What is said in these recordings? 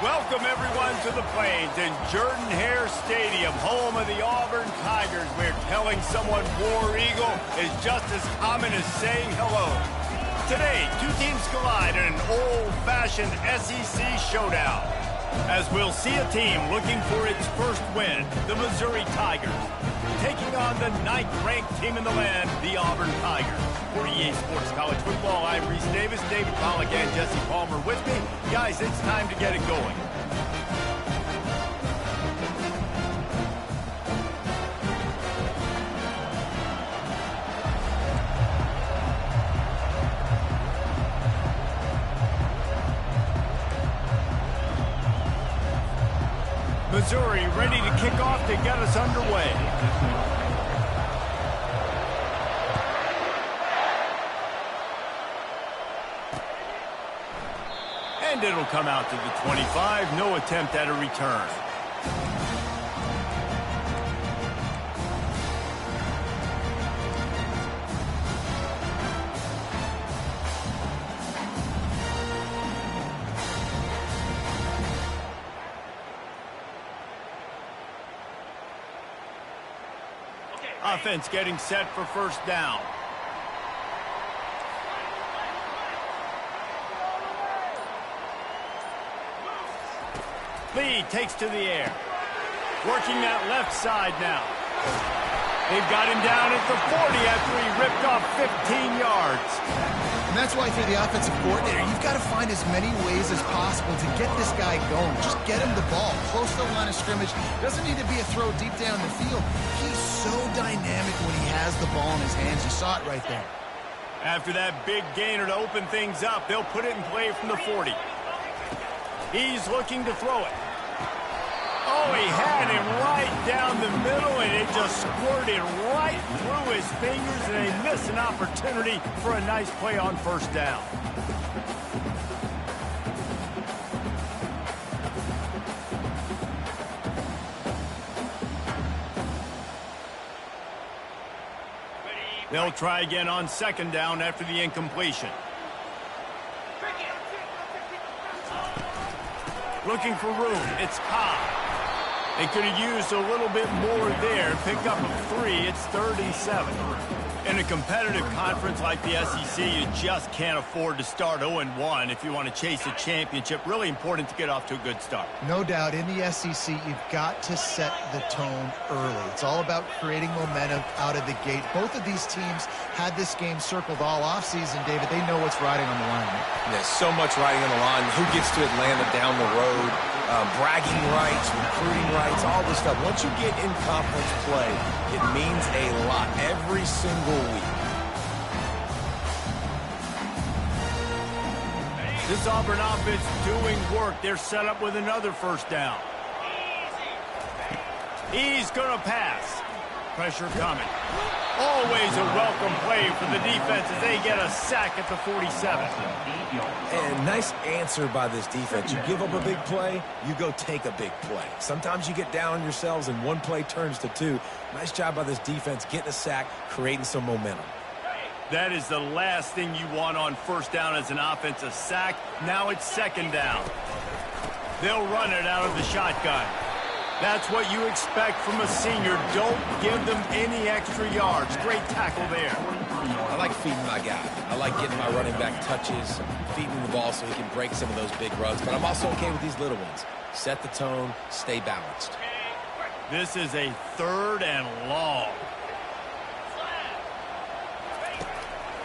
Welcome, everyone, to the Plains in Jordan-Hare Stadium, home of the Auburn Tigers, where telling someone War Eagle is just as common as saying hello. Today, two teams collide in an old-fashioned SEC showdown, as we'll see a team looking for its first win, the Missouri Tigers, taking on the 9th-ranked team in the land, the Auburn Tigers. For EA Sports College Football, I'm Reese Davis, David Pollack, and Jesse Palmer with me. Guys, it's time to get it going. Missouri ready to kick off to get us underway. And it'll come out to the 25. No attempt at a return. Offense getting set for first down. Lee takes to the air. Working that left side now. They've got him down at the 40 after he ripped off 15 yards. And that's why, if you're the offensive coordinator, you've got to find as many ways as possible to get this guy going. Just get him the ball close to the line of scrimmage. Doesn't need to be a throw deep down the field. He's so dynamic when he has the ball in his hands. You saw it right there. After that big gainer to open things up, they'll put it in play from the 40. He's looking to throw it. Oh, he had him right down the middle, and it just squirted right through his fingers, and they miss an opportunity for a nice play on first down. They'll try again on second down after the incompletion. Looking for room. It's Cobb. They could have used a little bit more there. Pick up a 3. It's 3rd and 7. In a competitive conference like the SEC, you just can't afford to start 0-1 if you want to chase a championship. Really important to get off to a good start. No doubt, in the SEC, you've got to set the tone early. It's all about creating momentum out of the gate. Both of these teams had this game circled all offseason, David. They know what's riding on the line. There's so much riding on the line. Who gets to Atlanta down the road? Bragging rights, recruiting rights, all this stuff. Once you get in conference play, it means a lot every single week. This Auburn offense doing work. They're set up with another first down. He's going to pass. Pressure coming. Always a welcome play for the defense as they get a sack at the 47. And nice answer by this defense. You give up a big play, you go take a big play. Sometimes you get down on yourselves and one play turns to 2. Nice job by this defense getting a sack, creating some momentum. That is the last thing you want on first down as an offense, a sack. Now it's second down. They'll run it out of the shotgun. That's what you expect from a senior. Don't give them any extra yards. Great tackle there. I like feeding my guy. I like getting my running back touches, feeding the ball so he can break some of those big runs. But I'm also okay with these little ones. Set the tone, stay balanced. This is a 3rd and long.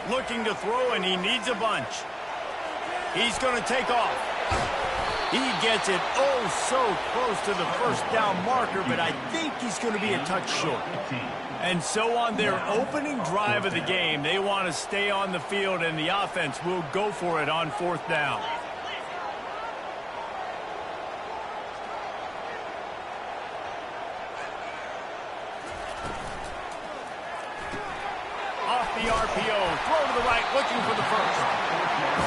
Looking to throw, and he needs a bunch. He's going to take off. He gets it so close to the first down marker, but I think he's going to be a touch short. And so on their opening drive of the game, they want to stay on the field, and the offense will go for it on 4th down. Off the RPO, throw to the right, looking for the first.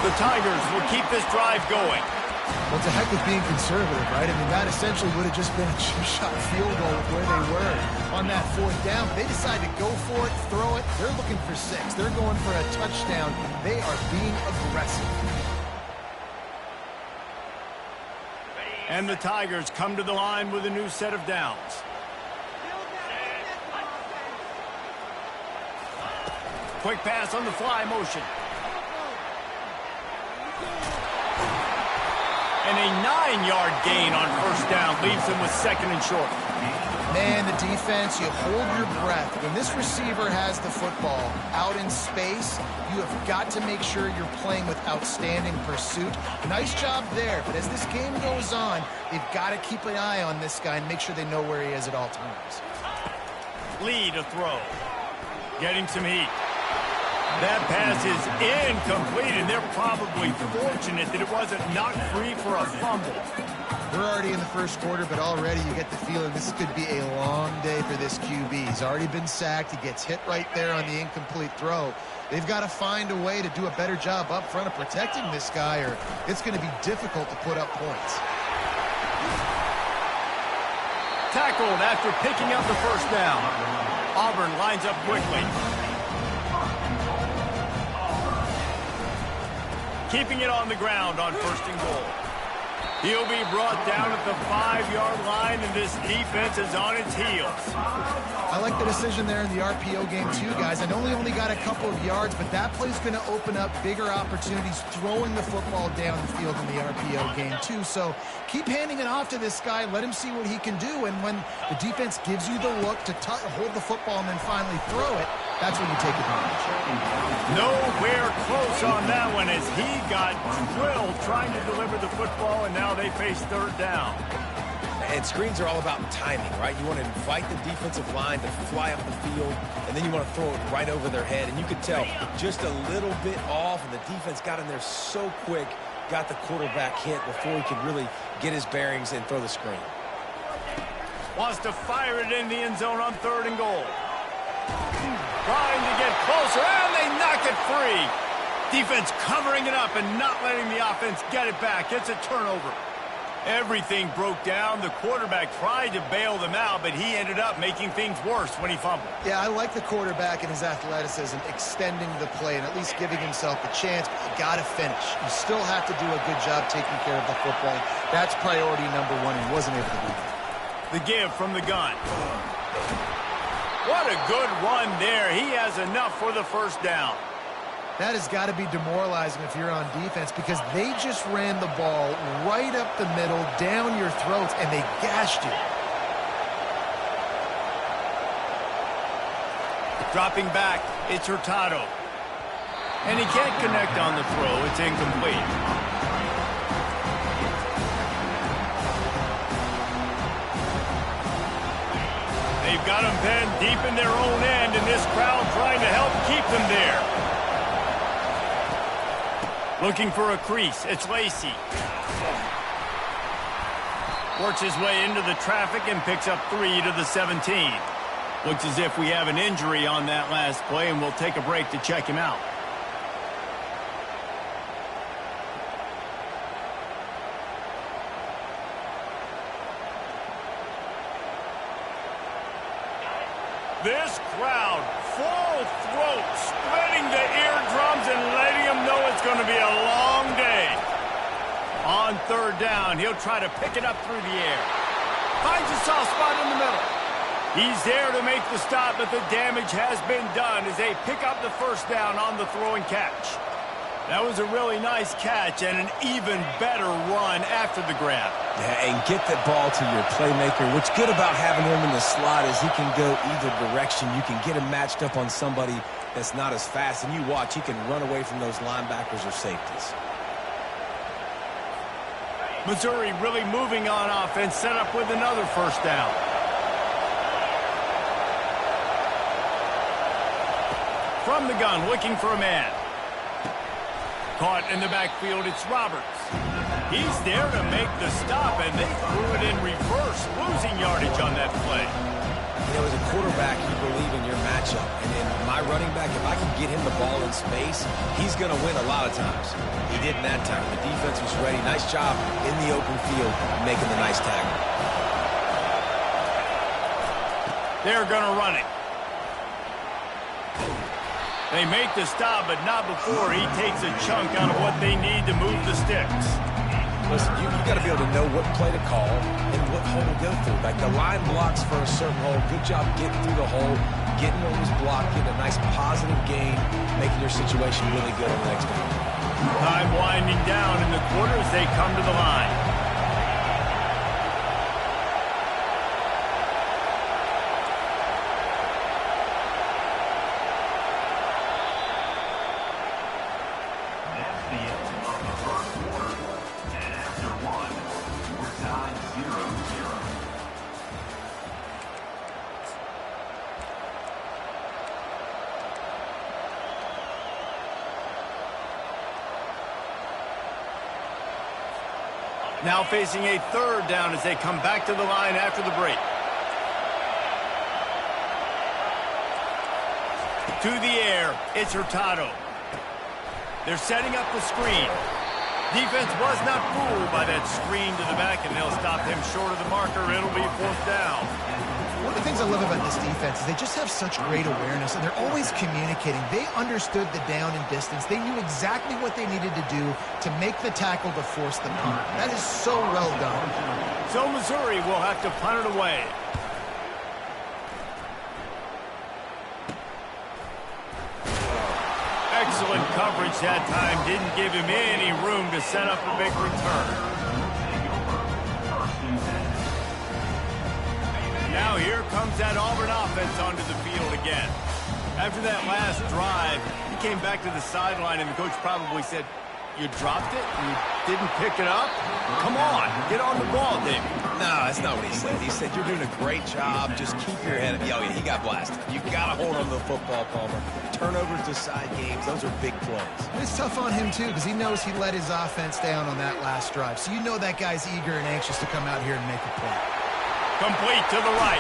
The Tigers will keep this drive going. Well, to heck with being conservative, right? I mean, that essentially would have just been a two-shot field goal with where they were on that 4th down. They decided to go for it, throw it. They're looking for 6. They're going for a touchdown. They are being aggressive. And the Tigers come to the line with a new set of downs. Quick pass on the fly motion. And a 9-yard gain on first down leaves him with second and short. Man, the defense, you hold your breath. When this receiver has the football out in space, you have got to make sure you're playing with outstanding pursuit. Nice job there, but as this game goes on, they've got to keep an eye on this guy and make sure they know where he is at all times. Lead a throw. Getting some heat. That pass is incomplete, and they're probably fortunate that it wasn't knocked free for a fumble. We're already in the first quarter, but already you get the feeling this could be a long day for this QB. He's already been sacked. He gets hit right there on the incomplete throw. They've got to find a way to do a better job up front of protecting this guy, or it's going to be difficult to put up points. Tackled after picking up the first down. Auburn lines up quickly. Keeping it on the ground on first and goal. He'll be brought down at the 5-yard line, and this defense is on its heels. I like the decision there in the RPO game too, guys. I know he only got a couple of yards, but that play's going to open up bigger opportunities throwing the football down the field in the RPO game too. So keep handing it off to this guy. Let him see what he can do, and when the defense gives you the look to hold the football and then finally throw it, that's when you take advantage. Nowhere close on that one as he got drilled trying to deliver the football, and now they face third down. And screens are all about timing, right? You want to invite the defensive line to fly up the field, and then you want to throw it right over their head. And you could tell just a little bit off, and the defense got in there so quick, got the quarterback hit before he could really get his bearings and throw the screen. Wants to fire it in the end zone on third and goal. Trying to get closer, and they knock it free. Defense covering it up and not letting the offense get it back. It's a turnover. Everything broke down. The quarterback tried to bail them out, but he ended up making things worse when he fumbled. Yeah, I like the quarterback and his athleticism, extending the play and at least giving himself a chance, but you got to finish. You still have to do a good job taking care of the football. That's priority number one, and wasn't able to do that. The give from the gun. What a good run there. He has enough for the first down. That has got to be demoralizing if you're on defense, because they just ran the ball right up the middle, down your throats, and they gashed you. Dropping back, it's Hurtado. And he can't connect on the throw. It's incomplete. They've got them pinned deep in their own end, and this crowd trying to help keep them there. Looking for a crease. It's Lacey. Works his way into the traffic and picks up 3 to the 17. Looks as if we have an injury on that last play, and we'll take a break to check him out. This crowd, full throat, spreading the eardrums and letting them know it's going to be a long day. On third down, he'll try to pick it up through the air. Finds a soft spot in the middle. He's there to make the stop, but the damage has been done as they pick up the first down on the throw and catch. That was a really nice catch and an even better run after the grab. Yeah, and get that ball to your playmaker. What's good about having him in the slot is he can go either direction. You can get him matched up on somebody that's not as fast, and you watch, he can run away from those linebackers or safeties. Missouri really moving on offense, set up with another first down. From the gun, looking for a man. Caught in the backfield, it's Roberts. He's there to make the stop, and they threw it in reverse, losing yardage on that play. You know, as a quarterback, you believe in your matchup. And in my running back, if I can get him the ball in space, he's going to win a lot of times. He did in that time. The defense was ready. Nice job in the open field, making the nice tackle. They're going to run it. They make the stop, but not before he takes a chunk out of what they need to move the sticks. Listen, you got to be able to know what play to call and what hole to go through. Like the line blocks for a certain hole. Good job getting through the hole, getting what was blocked, getting a nice positive gain, making your situation really good on the next down. Time winding down in the quarter as they come to the line. Now facing a third down as they come back to the line after the break. To the air, it's Hurtado. They're setting up the screen. Defense was not fooled by that screen to the back, and they'll stop him short of the marker. It'll be fourth down. One of the things I love about this defense is they just have such great awareness, and they're always communicating. They understood the down and distance. They knew exactly what they needed to do to make the tackle to force the punt. That is so well done. So Missouri will have to punt it away. Excellent coverage that time. Didn't give him any room to set up a big return. Now here comes that Auburn offense onto the field again. After that last drive, he came back to the sideline, and the coach probably said, "You dropped it? You didn't pick it up? Come on, get on the ball, David." No, that's not what he said. He said, "You're doing a great job. Just keep your head up." Oh, yeah, he got blasted. You got to hold on to the football, Palmer. Turnovers decide games. Those are big plays. It's tough on him, too, because he knows he let his offense down on that last drive. So you know that guy's eager and anxious to come out here and make a play. Complete to the right.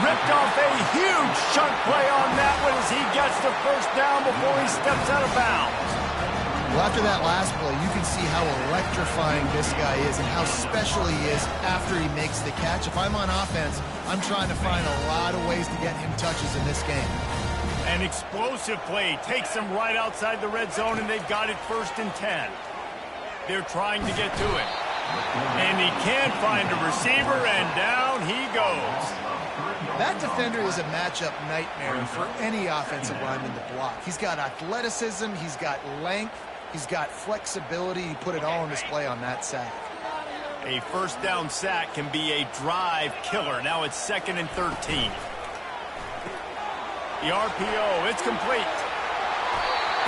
Ripped off a huge chunk play on that one as he gets the first down before he steps out of bounds. Well, after that last play, you can see how electrifying this guy is and how special he is after he makes the catch. If I'm on offense, I'm trying to find a lot of ways to get him touches in this game. An explosive play takes them right outside the red zone, and they've got it 1st and 10. They're trying to get to it. And he can't find a receiver, and down he goes. That defender is a matchup nightmare for any offensive lineman to block. He's got athleticism, he's got length, he's got flexibility. He put it all on display on that sack. A first down sack can be a drive killer. Now it's 2nd and 13. The RPO, it's complete.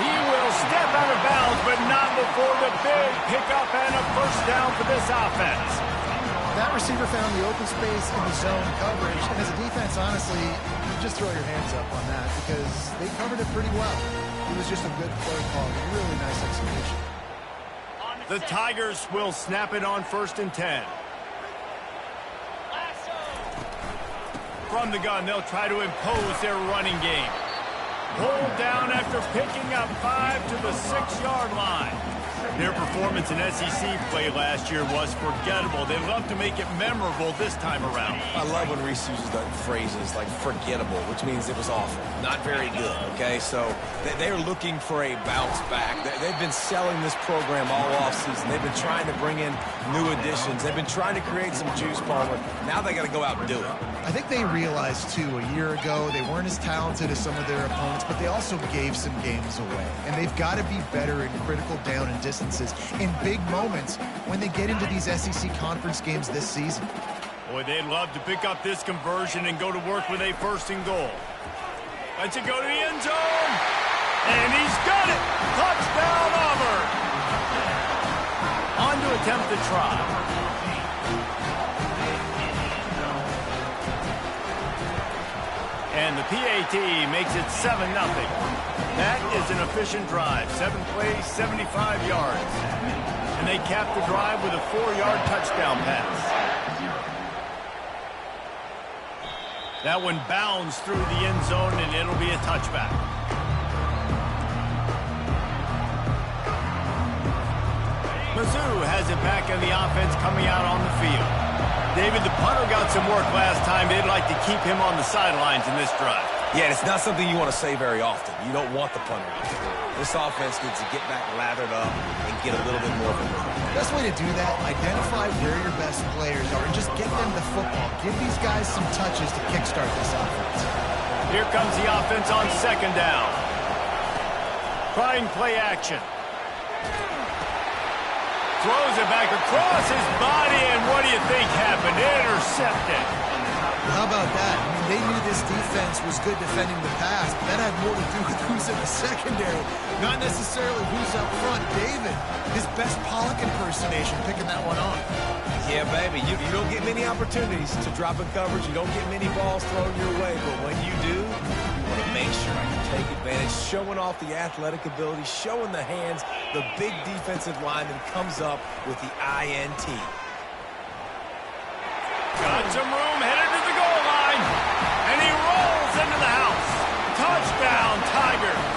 He will step out of bounds, but not before the big pickup and a first down for this offense. That receiver found the open space in the zone coverage, and as a defense, honestly, you just throw your hands up on that because they covered it pretty well. It was just a good play call, really nice execution. The Tigers will snap it on 1st and 10. From the gun, they'll try to impose their running game. Hold down after picking up 5 to the 6-yard line. Their performance in SEC play last year was forgettable. They love to make it memorable this time around. I love when Reese uses the phrases like forgettable, which means it was awful, not very good, okay? So they're looking for a bounce back. They've been selling this program all offseason. They've been trying to bring in new additions. They've been trying to create some juice, Palmer. Now they got to go out and do it. I think they realized, too, a year ago they weren't as talented as some of their opponents, but they also gave some games away. And they've got to be better in critical down and distances in big moments when they get into these SEC conference games this season. Boy, they'd love to pick up this conversion and go to work with a 1st and goal. Let's it go to the end zone. And he's got it. Touchdown, Auburn. On to attempt the try. And the PAT makes it 7-0. That is an efficient drive. 7 plays, 75 yards. And they cap the drive with a 4-yard touchdown pass. That one bounds through the end zone, and it'll be a touchback. Mizzou has it back on the offense coming out on the field. David, the punter got some work last time. They'd like to keep him on the sidelines in this drive. Yeah, it's not something you want to say very often. You don't want the punter. This offense needs to get back lathered up and get a little bit more of a rhythm. Best way to do that, identify where your best players are and just get them the football. Give these guys some touches to kickstart this offense. Here comes the offense on second down. Trying play action. Throws it back across his body, and what do you think happened? Intercepted. How about that? I mean, they knew this defense was good defending the pass, but that had more to do with who's in the secondary, not necessarily who's up front. David, his best Pollock impersonation, picking that one off. Yeah, baby, you don't get many opportunities to drop in coverage. You don't get many balls thrown your way, but when you do, you want to make sure you take advantage, showing off the athletic ability, showing the hands. The big defensive lineman comes up with the INT. Got some room, headed to the goal line, and he rolls into the house. Touchdown, Tigers.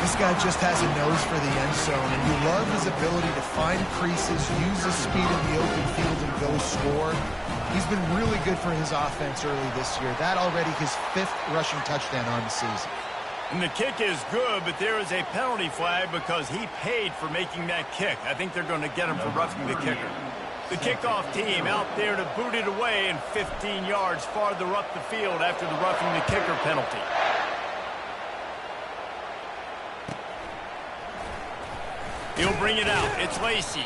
This guy just has a nose for the end zone, and you love his ability to find creases, use his speed in the open field, and go score. He's been really good for his offense early this year. That already his 5th rushing touchdown on the season. And the kick is good, but there is a penalty flag because he paid for making that kick. I think they're going to get him for roughing the kicker. The kickoff team out there to boot it away and 15 yards farther up the field after the roughing the kicker penalty. He'll bring it out. It's Lacey.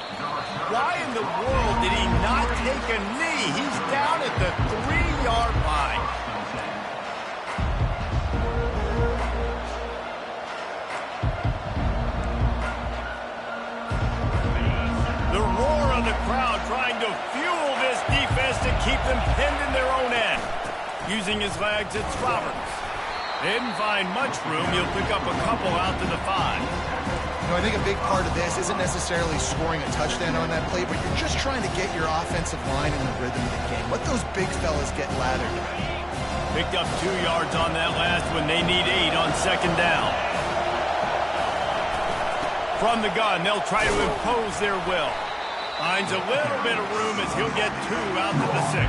Why in the world did he not take a knee? He's down at the 3-yard line. The roar of the crowd trying to fuel this defense to keep them pinned in their own end. Using his legs, it's Roberts. They didn't find much room. He'll pick up a couple out to the 5. You know, I think a big part of this isn't necessarily scoring a touchdown on that play, but you're just trying to get your offensive line in the rhythm of the game. Let those big fellas get lathered. Picked up 2 yards on that last one. They need 8 on second down. From the gun, they'll try to impose their will. Finds a little bit of room as he'll get 2 out to the 6.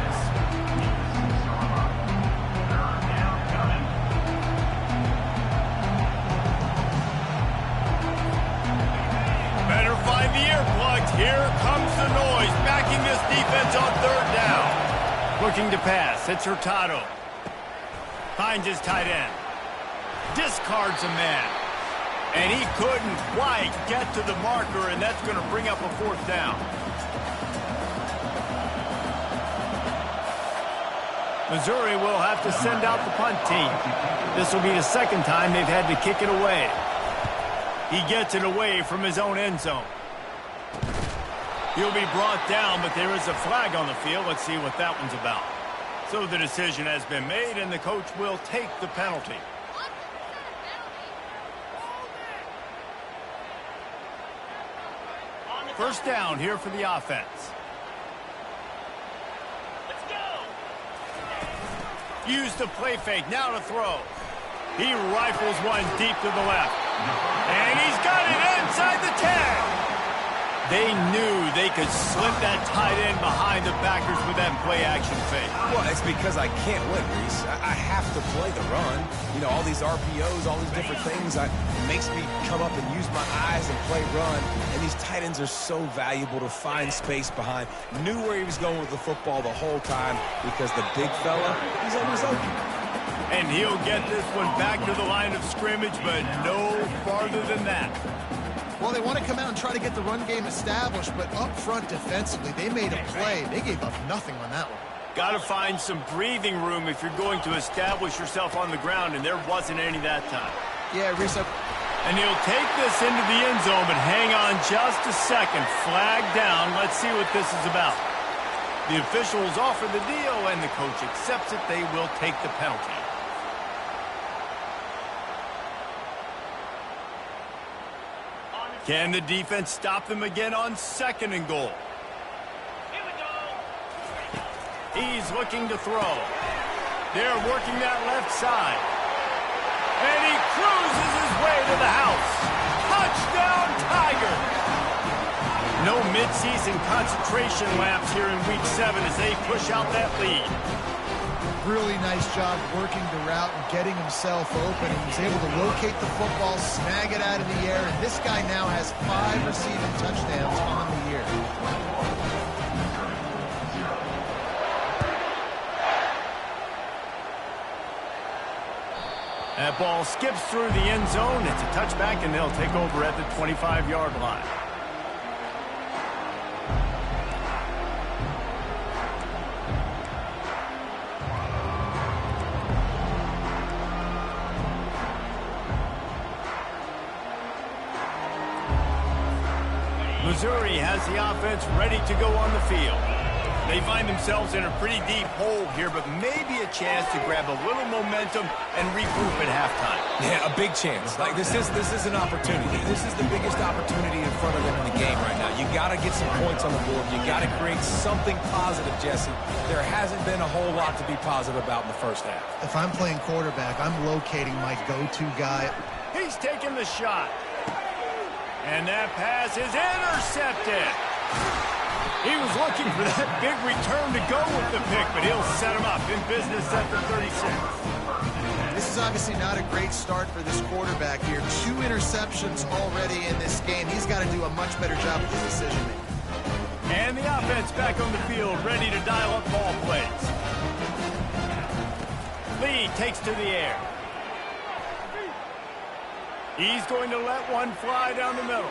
Better find the earplugs. Here comes the noise, backing this defense on third down. Looking to pass. It's Hurtado. Finds his tight end. Discards a man. And he couldn't quite get to the marker, and that's going to bring up a 4th down. Missouri will have to send out the punt team. This will be the 2nd time they've had to kick it away. He gets it away from his own end zone. He'll be brought down, but there is a flag on the field. Let's see what that one's about. So the decision has been made, and the coach will take the penalty. First down here for the offense. Let's go. Used the play fake, now to throw. He rifles one deep to the left. And he's got it inside the 10. They knew they could slip that tight end behind the backers with that play-action fake. Well, it's because I can't win, Reese. I have to play the run. You know, all these RPOs, all these different things, it makes me come up and use my eyes and play run. And these tight ends are so valuable to find space behind. Knew where he was going with the football the whole time because the big fella, he's always open. And he'll get this one back to the line of scrimmage, but no farther than that. Well, they want to come out and try to get the run game established, but up front defensively, they made a play. They gave up nothing on that one. Got to find some breathing room if you're going to establish yourself on the ground, and there wasn't any that time. Yeah, Reese. And he'll take this into the end zone, but hang on just a second. Flag down. Let's see what this is about. The officials offer the deal, and the coach accepts it. They will take the penalty. Can the defense stop them again on 2nd and goal? Here we go. He's looking to throw. They're working that left side. And he cruises his way to the house. Touchdown, Tigers! No midseason concentration laps here in Week 7 as they push out that lead. really nice job working the route and getting himself open. He was able to locate the football, snag it out of the air, and this guy now has 5 receiving touchdowns on the year. That ball skips through the end zone. It's a touchback, and they'll take over at the 25-yard line. Missouri has the offense ready to go on the field. They find themselves in a pretty deep hole here, but maybe a chance to grab a little momentum and regroup at halftime. Yeah, a big chance. Like this is an opportunity. This is the biggest opportunity in front of them in the game right now. You got to get some points on the board. You got to create something positive, Jesse. There hasn't been a whole lot to be positive about in the first half. If I'm playing quarterback, I'm locating my go-to guy. He's taking the shot. And that pass is intercepted. He was looking for that big return to go with the pick, but he'll set him up in business at the 36. This is obviously not a great start for this quarterback here. 2 interceptions already in this game. He's got to do a much better job with his decision-making. And the offense back on the field, ready to dial up ball plays. Lee takes to the air. He's going to let one fly down the middle.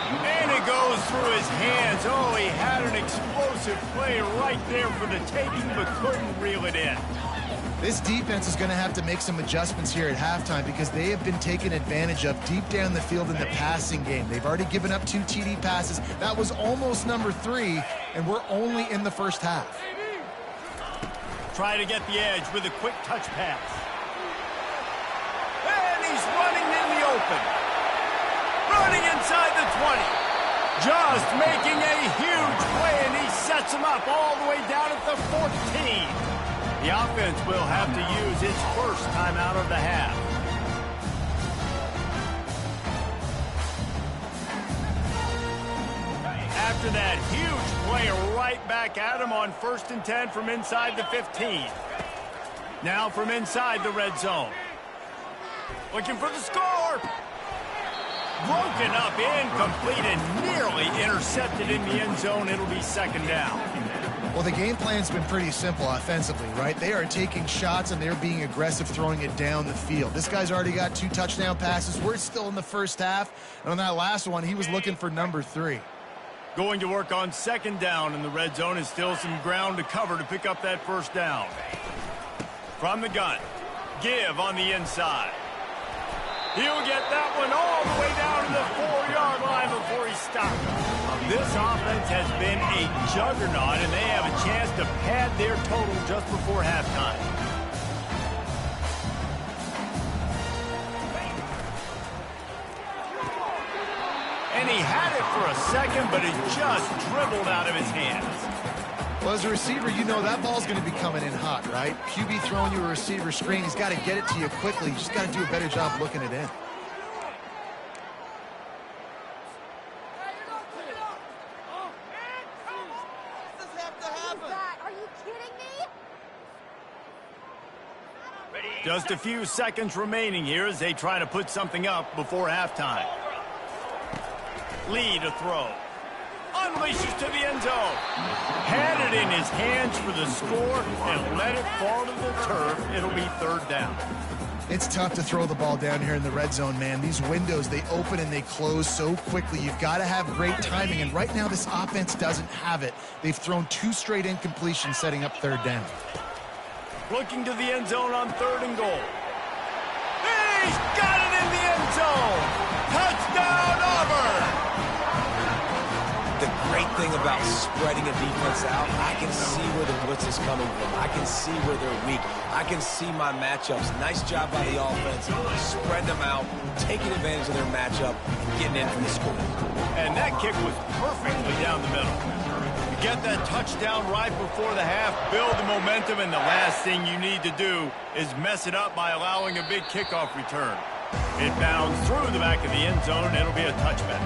And it goes through his hands. Oh, he had an explosive play right there for the taking, but couldn't reel it in. This defense is going to have to make some adjustments here at halftime because they have been taken advantage of deep down the field in the passing game. They've already given up 2 TD passes. That was almost number 3, and we're only in the first half. Try to get the edge with a quick touch pass. And he's running in the open. Running inside the 20. Just making a huge play, and he sets him up all the way down at the 14. The offense will have to use its first timeout of the half. After that huge play right back at him on 1st and 10 from inside the 15. Now from inside the red zone. Looking for the score. Broken up, incomplete, and nearly intercepted in the end zone. It'll be 2nd down. Well, the game plan's been pretty simple offensively, right? They are taking shots, and they're being aggressive, throwing it down the field. This guy's already got 2 touchdown passes. We're still in the first half. And on that last one, he was looking for number 3. Going to work on 2nd down in the red zone, and still some ground to cover to pick up that 1st down. From the gun, Give on the inside. He'll get that one all the way down to the 4-yard line before he stops. This offense has been a juggernaut, and they have a chance to pad their total just before halftime. And he had it for a second, but it just dribbled out of his hands. Well, as a receiver, you know that ball's going to be coming in hot, right? QB throwing you a receiver screen. He's got to get it to you quickly. You just got to do a better job looking it in. Just a few seconds remaining here as they try to put something up before halftime. Lee to throw. Unleashes to the end zone. Had it in his hands for the score and let it fall to the turf. It'll be 3rd down. It's tough to throw the ball down here in the red zone, man. These windows, they open and they close so quickly. You've got to have great timing, and right now this offense doesn't have it. They've thrown 2 straight incompletions setting up 3rd down. Looking to the end zone on 3rd and goal. He's got it in the end zone. Touchdown, Auburn. The great thing about spreading a defense out, I can see where the blitz is coming from. I can see where they're weak. I can see my matchups. Nice job by the offense. Spread them out, taking advantage of their matchup, and getting in for the score. And that kick was perfectly down the middle. You get that touchdown right before the half, build the momentum, and the last thing you need to do is mess it up by allowing a big kickoff return. It bounds through the back of the end zone, and it'll be a touchback.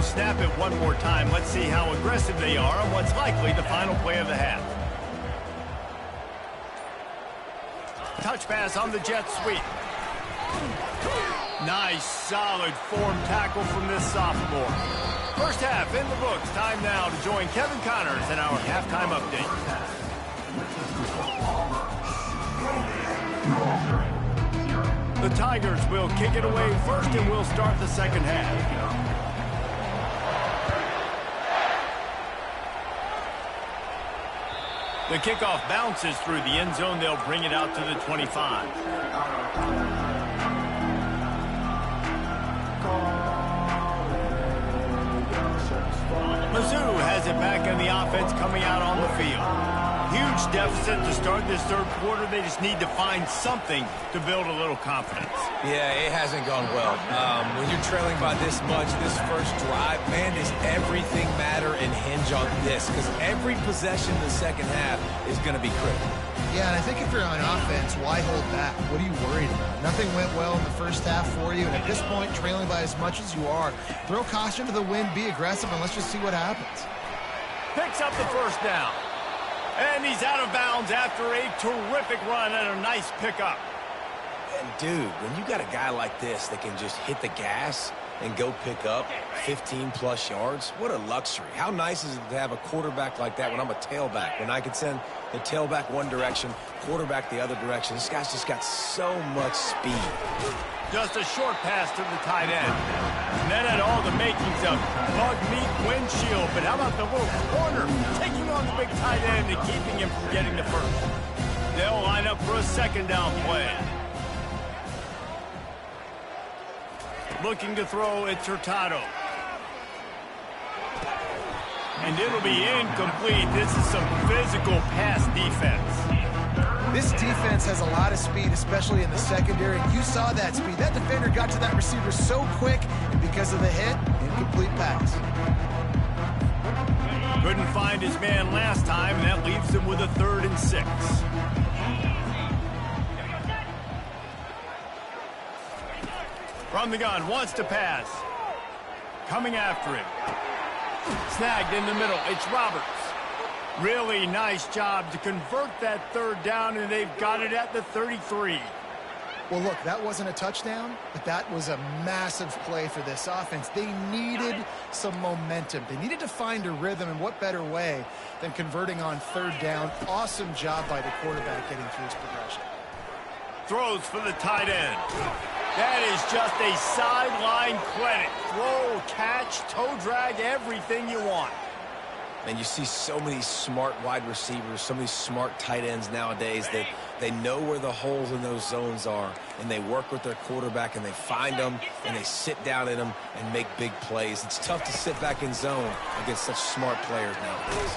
will snap it one more time. Let's see how aggressive they are on what's likely the final play of the half. Touch pass on the jet sweep. Nice, solid form tackle from this sophomore. First half in the books. Time now to join Kevin Connors in our halftime update. The Tigers will kick it away first, and we'll start the second half. The kickoff bounces through the end zone. They'll bring it out to the 25. Mizzou has it back in the offense coming out on the field. Huge deficit to start this third quarter. They just need to find something to build a little confidence. Yeah, it hasn't gone well. When you're trailing by this much, this first drive, man, does everything matter and hinge on this? Because every possession in the second half is going to be critical. Yeah, and I think if you're on offense, why hold back? What are you worried about? Nothing went well in the first half for you, and at this point, trailing by as much as you are, throw caution to the wind, be aggressive, and let's just see what happens. Picks up the first down. And he's out of bounds after a terrific run and a nice pickup. And, dude, when you got a guy like this that can just hit the gas and go pick up 15-plus yards, what a luxury. How nice is it to have a quarterback like that when I'm a tailback, when I can send the tailback one direction, quarterback the other direction. This guy's just got so much speed. Just a short pass to the tight end. And that had all the makings of bug meat windshield. But how about the little corner taking on the big tight end and keeping him from getting the first? They'll line up for a second down play. Looking to throw, it's Hurtado. And it'll be incomplete. This is some physical pass defense. This defense has a lot of speed, especially in the secondary. You saw that speed. That defender got to that receiver so quick, and because of the hit, incomplete pass. Couldn't find his man last time, and that leaves him with a 3rd and 6. From the gun, wants to pass. Coming after him. Snagged in the middle. It's Roberts. Really nice job to convert that 3rd down, and they've got it at the 33. Well, look, that wasn't a touchdown, but that was a massive play for this offense. They needed some momentum. They needed to find a rhythm, and what better way than converting on 3rd down. Awesome job by the quarterback getting through his progression. Throws for the tight end. That is just a sideline credit. Throw, catch, toe drag, everything you want. And you see so many smart wide receivers, so many smart tight ends nowadays that they know where the holes in those zones are, and they work with their quarterback, and they find them, and they sit down in them and make big plays. It's tough to sit back in zone against such smart players nowadays.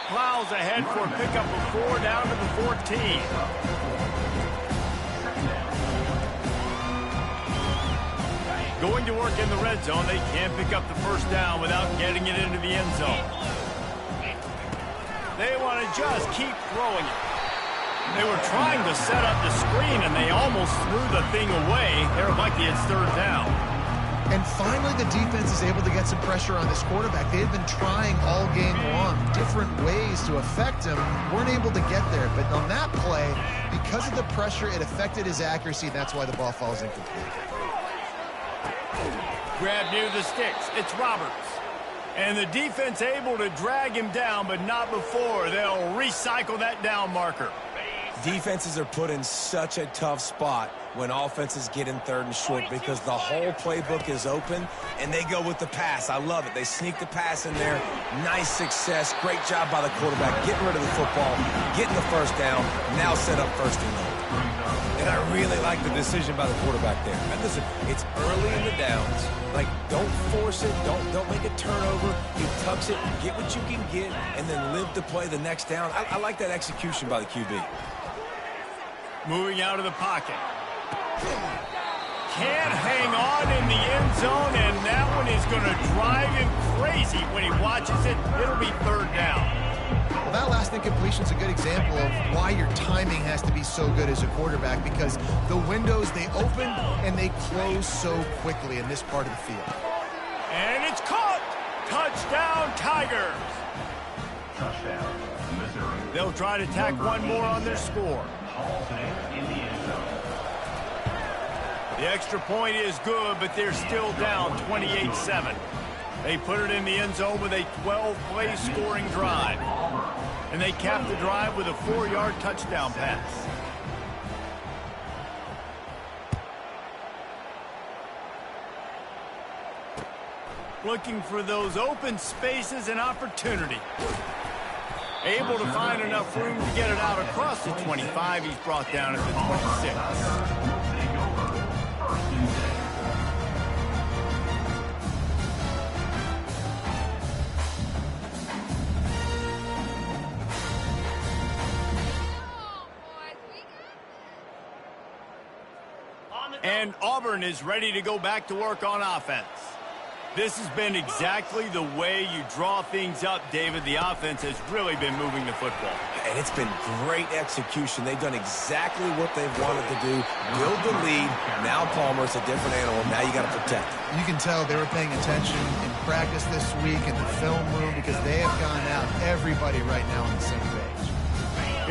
Plows ahead for a pickup of 4 down to the 14. Going to work in the red zone, they can't pick up the first down without getting it into the end zone. They want to just keep throwing it. They were trying to set up the screen, and they almost threw the thing away. They're lucky it's 3rd down. And finally, the defense is able to get some pressure on this quarterback. They had been trying all game long, different ways to affect him. Weren't able to get there. But on that play, because of the pressure, it affected his accuracy, and that's why the ball falls incomplete. Grab near the sticks. It's Roberts. And the defense able to drag him down, but not before. They'll recycle that down marker. Defenses are put in such a tough spot when offenses get in 3rd and short because the whole playbook is open, and they go with the pass. I love it. They sneak the pass in there. Nice success. Great job by the quarterback getting rid of the football, getting the first down, now set up 1st and goal. And I really like the decision by the quarterback there. And listen, it's early in the downs. Like, don't force it. Don't make a turnover. He tucks it, get what you can get, and then live to play the next down. I like that execution by the QB. Moving out of the pocket. Can't hang on in the end zone, and that one is going to drive him crazy when he watches it. It'll be 3rd down. Well, that last incompletion is a good example of why your timing has to be so good as a quarterback, because the windows, they open and they close so quickly in this part of the field. And it's caught. Touchdown, Tigers! Touchdown, Missouri. They'll try to tack one more on their score. In the end zone. The extra point is good, but they're still down 28-7. They put it in the end zone with a 12-play scoring drive. And they cap the drive with a 4-yard touchdown pass. Looking for those open spaces and opportunity. Able to find enough room to get it out across the 25. He's brought down at the 26. And Auburn is ready to go back to work on offense. This has been exactly the way you draw things up, David. The offense has really been moving the football. And it's been great execution. They've done exactly what they've wanted to do. Build the lead. Now Palmer's a different animal. Now you got to protect it. You can tell they were paying attention in practice this week in the film room because they have gone out, everybody right now on the same page.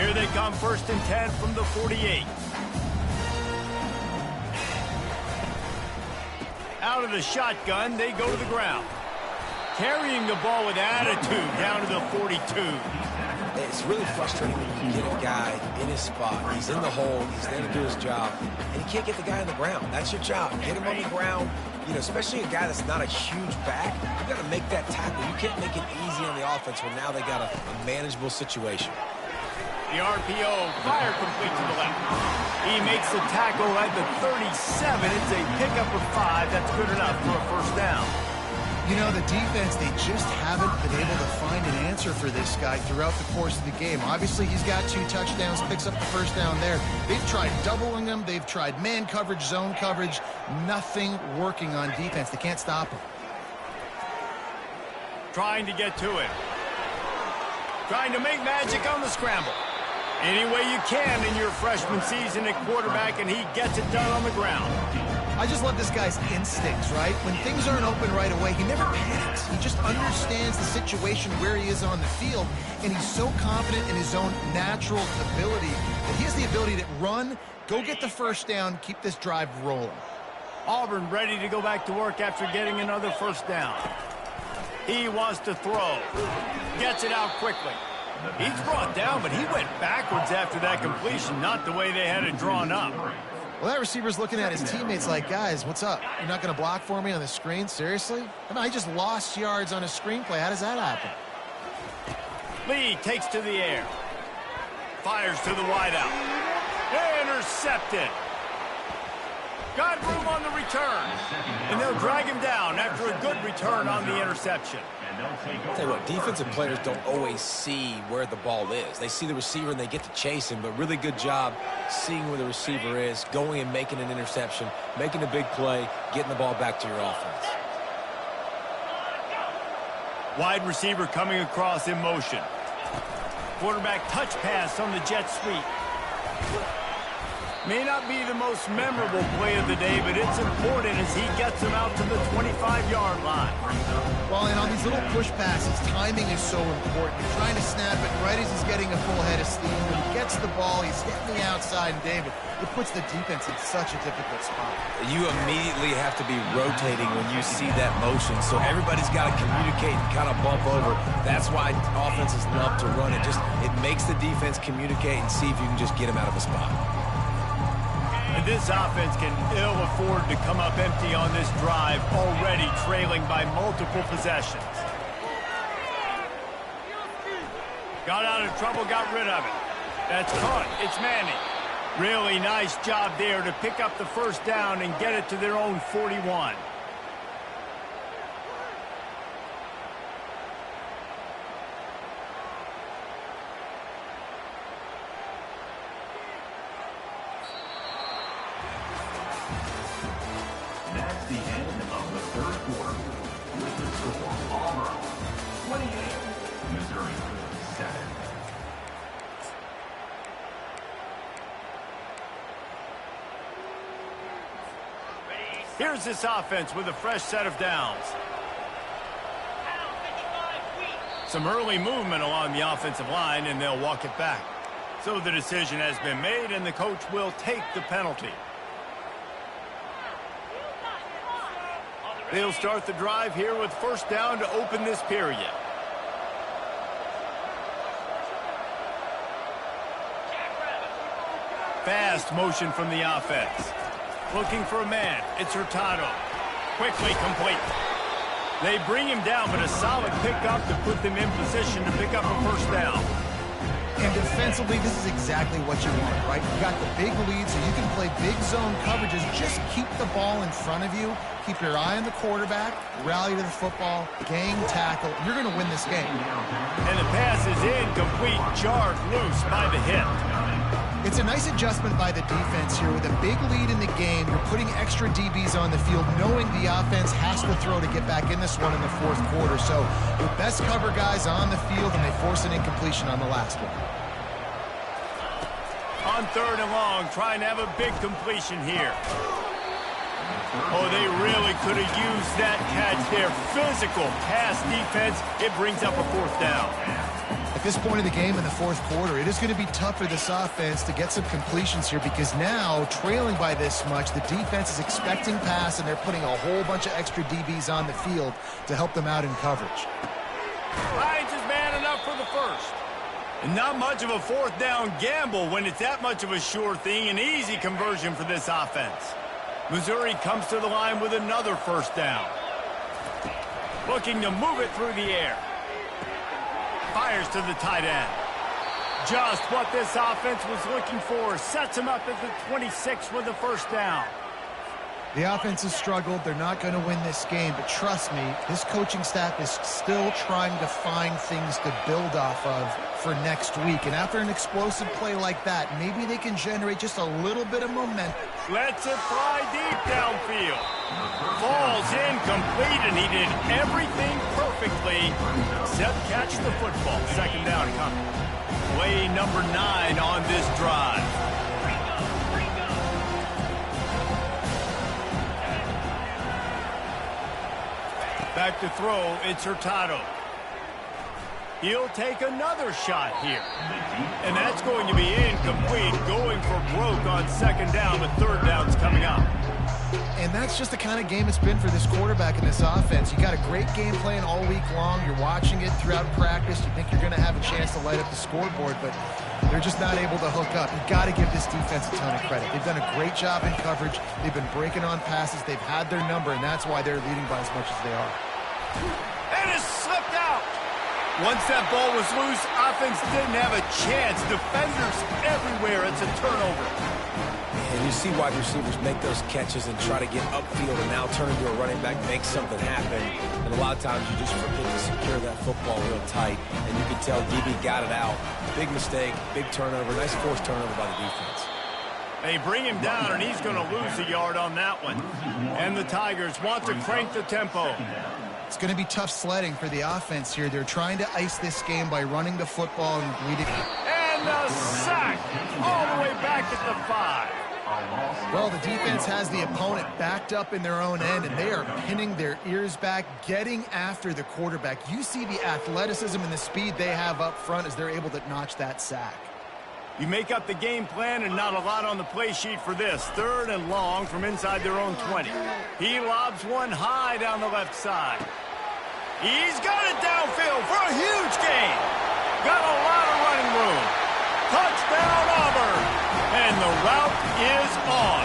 Here they come, 1st and 10 from the 48. Out of the shotgun, they go to the ground. Carrying the ball with attitude down to the 42. It's really frustrating when you get a guy in his spot. He's in the hole. He's there to do his job. And you can't get the guy on the ground. That's your job. Get him on the ground. You know, especially a guy that's not a huge back. You got to make that tackle. You can't make it easy on the offense when now they got a manageable situation. The RPO, fire complete to the left. He makes the tackle at the 37. It's a pickup of 5. That's good enough for a first down. You know, the defense, they just haven't been able to find an answer for this guy throughout the course of the game. Obviously, he's got 2 touchdowns, picks up the first down there. They've tried doubling him. They've tried man coverage, zone coverage. Nothing working on defense. They can't stop him. Trying to get to it. Trying to make magic on the scramble. Any way you can in your freshman season at quarterback, and he gets it done on the ground. I just love this guy's instincts, right? When things aren't open right away, he never panics. He just understands the situation where he is on the field, and he's so confident in his own natural ability that he has the ability to run, go get the first down, keep this drive rolling. Auburn ready to go back to work after getting another first down. He wants to throw. Gets it out quickly. He's brought down, but he went backwards after that completion, not the way they had it drawn up. Well, that receiver's looking at his teammates like, guys, what's up? You're not going to block for me on the screen? Seriously? I mean, I just lost yards on a screenplay. How does that happen? Lee takes to the air. Fires to the wideout. Intercepted. Got room on the return. And they'll drag him down after a good return on the interception. I'll tell you what, defensive players don't always see where the ball is. They see the receiver and they get to chase him, but really good job seeing where the receiver is, going and making an interception, making a big play, getting the ball back to your offense. Wide receiver coming across in motion. Quarterback touch pass on the jet sweep. May not be the most memorable play of the day, but it's important as he gets him out to the 25-yard line. Well, and on these little push passes, timing is so important. You're trying to snap it right as he's getting a full head of steam. When he gets the ball, he's hitting the outside, and David, it puts the defense in such a difficult spot. You immediately have to be rotating when you see that motion, so everybody's got to communicate and kind of bump over. That's why offenses love to run it. It makes the defense communicate and see if you can just get him out of a spot. And this offense can ill afford to come up empty on this drive, already trailing by multiple possessions. Got out of trouble, got rid of it. That's caught. It's Manning. Really nice job there to pick up the first down and get it to their own 41. That's the end of the third quarter. With the score, Auburn 28, Missouri 7. Here's this offense with a fresh set of downs. Some early movement along the offensive line, and they'll walk it back. So the decision has been made, and the coach will take the penalty. They'll start the drive here with first down to open this period. Fast motion from the offense. Looking for a man. It's Hurtado. Quickly complete. They bring him down, but a solid pickup to put them in position to pick up a first down. And defensively, this is exactly what you want, right? You got the big lead, so you can play big zone coverages. Just keep the ball in front of you. Keep your eye on the quarterback. Rally to the football. Gang tackle. You're going to win this game. And the pass is incomplete. Jarred loose by the hit. It's a nice adjustment by the defense here. With a big lead in the game, you're putting extra DBs on the field, knowing the offense has to throw to get back in this one in the fourth quarter. So your best cover guys on the field, and they force an incompletion on the last one. On third and long, trying to have a big completion here. Oh, they really could have used that catch there. Physical pass defense. It brings up a fourth down. At this point in the game in the fourth quarter, it is going to be tough for this offense to get some completions here, because now, trailing by this much, the defense is expecting pass, and they're putting a whole bunch of extra DBs on the field to help them out in coverage. Finds his man enough for the first. And not much of a fourth down gamble when it's that much of a sure thing. An easy conversion for this offense. Missouri comes to the line with another first down. Looking to move it through the air. Fires to the tight end. Just what this offense was looking for. Sets him up at the 26 with the first down. The offense has struggled. They're not going to win this game, but trust me, this coaching staff is still trying to find things to build off of for next week. And after an explosive play like that, maybe they can generate just a little bit of momentum. Lets it fly deep downfield. Falls incomplete, and he did everything perfectly except catch the football. Second down coming. Play number 9 on this drive. Back to throw, it's Hurtado. He'll take another shot here. And that's going to be incomplete, going for broke on second down, but third down's coming up. And that's just the kind of game it's been for this quarterback in this offense. You got a great game plan all week long. You're watching it throughout practice. You think you're going to have a chance to light up the scoreboard, but they're just not able to hook up. You've got to give this defense a ton of credit. They've done a great job in coverage. They've been breaking on passes. They've had their number, and that's why they're leading by as much as they are. And it slipped out. Once that ball was loose, offense didn't have a chance. Defenders everywhere. It's a turnover. And you see wide receivers make those catches and try to get upfield and now turn into a running back, make something happen. And a lot of times you just forget to secure that football real tight. And you can tell DB got it out. Big mistake, big turnover, nice forced turnover by the defense. They bring him down, and he's going to lose a yard on that one. And the Tigers want to crank the tempo. It's going to be tough sledding for the offense here. They're trying to ice this game by running the football and leading. And a sack all the way back at the 5. Well, the defense has the opponent backed up in their own end, and they are pinning their ears back, getting after the quarterback. You see the athleticism and the speed they have up front as they're able to notch that sack. You make up the game plan, and not a lot on the play sheet for this. Third and long from inside their own 20. He lobs one high down the left side. He's got it downfield for a huge gain. Got a lot of running room. Touchdown, Auburn. And the route is on.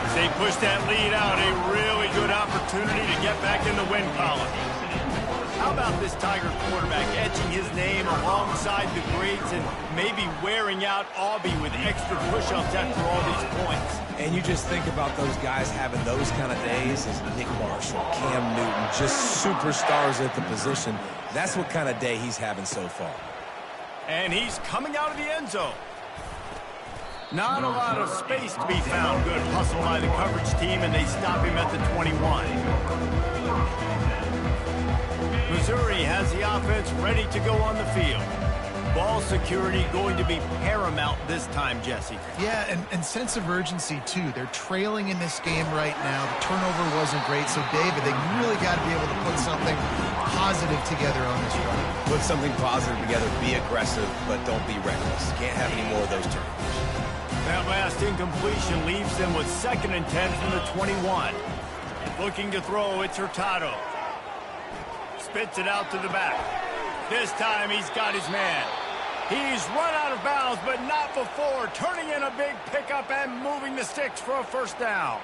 As they push that lead out, a really good opportunity to get back in the win column. How about this Tiger quarterback etching his name alongside the greats and maybe wearing out Aubie with extra push-ups after all these points? And you just think about those guys having those kind of days as Nick Marshall, Cam Newton, just superstars at the position. That's what kind of day he's having so far. And he's coming out of the end zone. Not a lot of space to be found. Good hustle by the coverage team, and they stop him at the 21. Missouri has the offense ready to go on the field. Ball security going to be paramount this time, Jesse. Yeah, and sense of urgency, too. They're trailing in this game right now. The turnover wasn't great, so, David, they really got to be able to put something positive together on this run. Put something positive together, be aggressive, but don't be reckless. Can't have any more of those turnovers. That last incompletion leaves them with 2nd and 10 from the 21. Looking to throw, it's Hurtado. Spits it out to the back. This time he's got his man. He's run out of bounds, but not before. Turning in a big pickup and moving the sticks for a 1st down.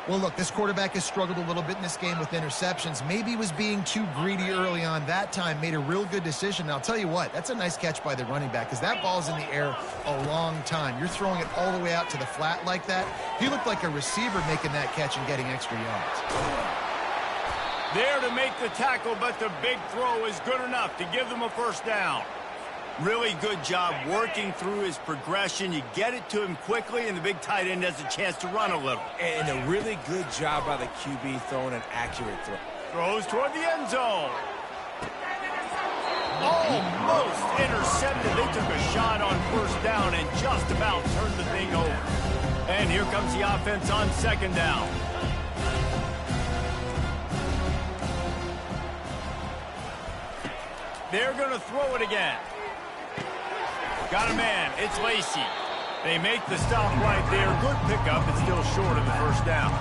Well, look, this quarterback has struggled a little bit in this game with interceptions. Maybe he was being too greedy early on. That time made a real good decision. Now, I'll tell you what, that's a nice catch by the running back because that ball's in the air a long time. You're throwing it all the way out to the flat like that. He looked like a receiver making that catch and getting extra yards. There to make the tackle, but the big throw is good enough to give them a 1st down. Really good job working through his progression. You get it to him quickly, and the big tight end has a chance to run a little. And a really good job by the QB throwing an accurate throw. Throws toward the end zone. Almost intercepted. They took a shot on 1st down and just about turned the thing over. And here comes the offense on 2nd down. They're going to throw it again. Got a man. It's Lacey. They make the stop right there. Good pickup. It's still short of the 1st down.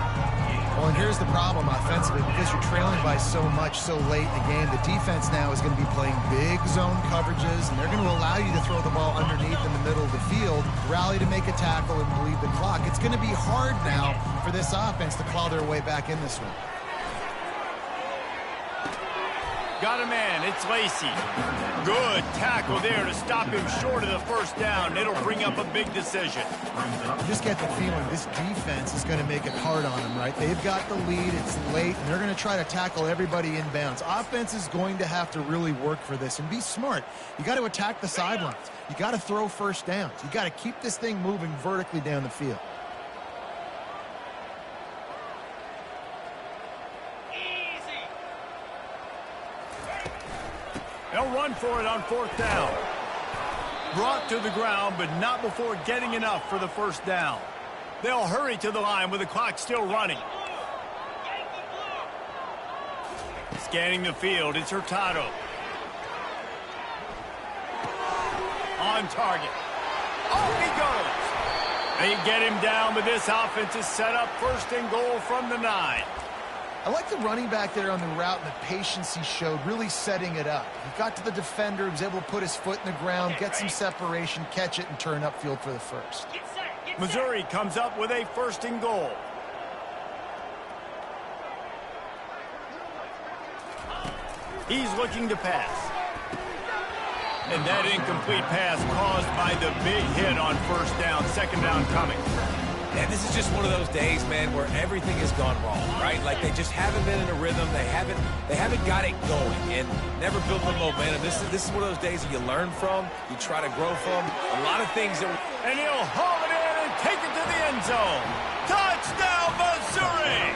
Well, and here's the problem offensively. Because you're trailing by so much so late in the game, the defense now is going to be playing big zone coverages, and they're going to allow you to throw the ball underneath in the middle of the field, rally to make a tackle, and bleed the clock. It's going to be hard now for this offense to claw their way back in this one. Got a man. It's Lacey. Good tackle there to stop him short of the 1st down. It'll bring up a big decision. You just get the feeling this defense is going to make it hard on them, right? They've got the lead. It's late, and they're going to try to tackle everybody inbounds. Offense is going to have to really work for this and be smart. You got to attack the sidelines. You got to throw 1st downs. You got to keep this thing moving vertically down the field. They'll run for it on 4th down. Brought to the ground, but not before getting enough for the 1st down. They'll hurry to the line with the clock still running. Scanning the field, it's Hurtado. On target. Oh, he goes. They get him down, but this offense is set up 1st and goal from the 9. I like the running back there on the route and the patience he showed, really setting it up. He got to the defender, he was able to put his foot in the ground, get some separation, catch it, and turn upfield for the 1st. Missouri comes up with a 1st and goal. He's looking to pass. And that incomplete pass caused by the big hit on 1st down, 2nd down coming. And this is just one of those days, man, where everything has gone wrong, right? Like they just haven't been in a rhythm. They haven't got it going and never built the momentum. This is one of those days that you learn from, you try to grow from. A lot of things that... And he'll haul it in and take it to the end zone. Touchdown, Missouri!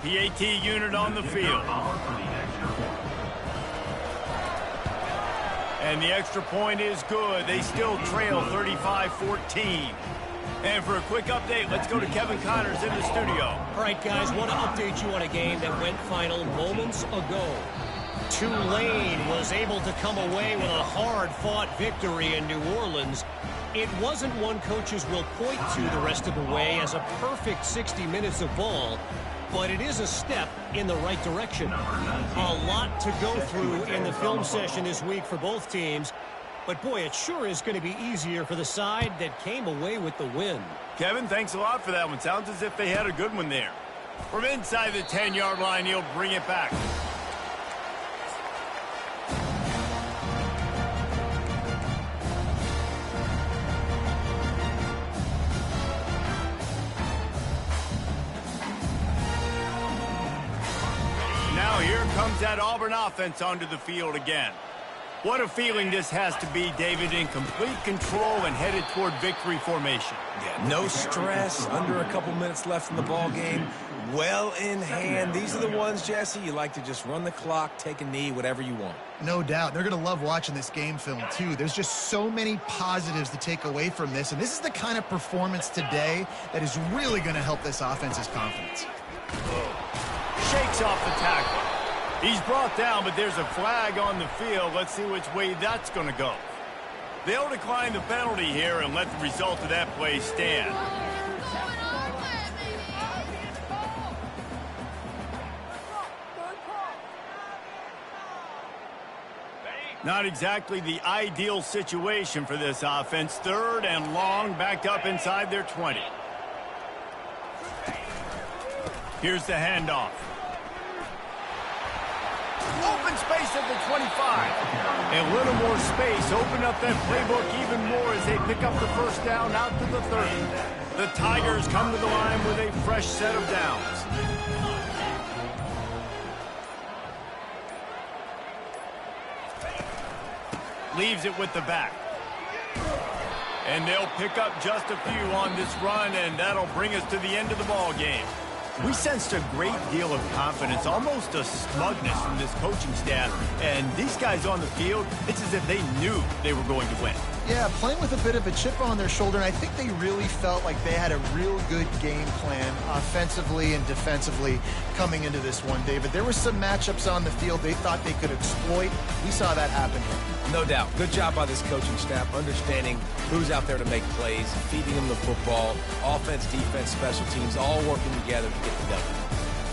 PAT unit on the field. And the extra point is good. They still trail 35-14. And for a quick update, let's go to Kevin Connors in the studio. All right, guys, want to update you on a game that went final moments ago. Tulane was able to come away with a hard-fought victory in New Orleans. It wasn't one coaches will point to the rest of the way as a perfect 60 minutes of ball, but it is a step in the right direction. A lot to go through in the film session this week for both teams, but boy, it sure is going to be easier for the side that came away with the win. Kevin, thanks a lot for that one. Sounds as if they had a good one there. From inside the 10-yard line, he'll bring it back. Now here comes that Auburn offense onto the field again. What a feeling this has to be, David, in complete control and headed toward victory formation. Yeah, no stress, under a couple minutes left in the ball game, well in hand. These are the ones, Jesse, you like to just run the clock, take a knee, whatever you want. No doubt. They're going to love watching this game film, too. There's just so many positives to take away from this, and this is the kind of performance today that is really going to help this offense's confidence. Shakes off the tackle. He's brought down, but there's a flag on the field. Let's see which way that's going to go. They'll decline the penalty here and let the result of that play stand. Not exactly the ideal situation for this offense. Third and long, backed up inside their 20. Here's the handoff. Open space at the 25. A little more space. Open up that playbook even more as they pick up the first down out to the 30. The Tigers come to the line with a fresh set of downs. Leaves it with the back. And they'll pick up just a few on this run, and that'll bring us to the end of the ball game. We sensed a great deal of confidence, almost a smugness from this coaching staff. And these guys on the field, it's as if they knew they were going to win. Yeah, playing with a bit of a chip on their shoulder, and I think they really felt like they had a real good game plan offensively and defensively coming into this one, David. There were some matchups on the field they thought they could exploit. We saw that happen here. No doubt. Good job by this coaching staff, understanding who's out there to make plays, feeding them the football, offense, defense, special teams, all working together to get the W.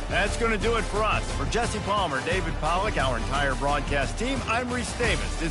That's going to do it for us. For Jesse Palmer, David Pollack, our entire broadcast team, I'm Reese Davis.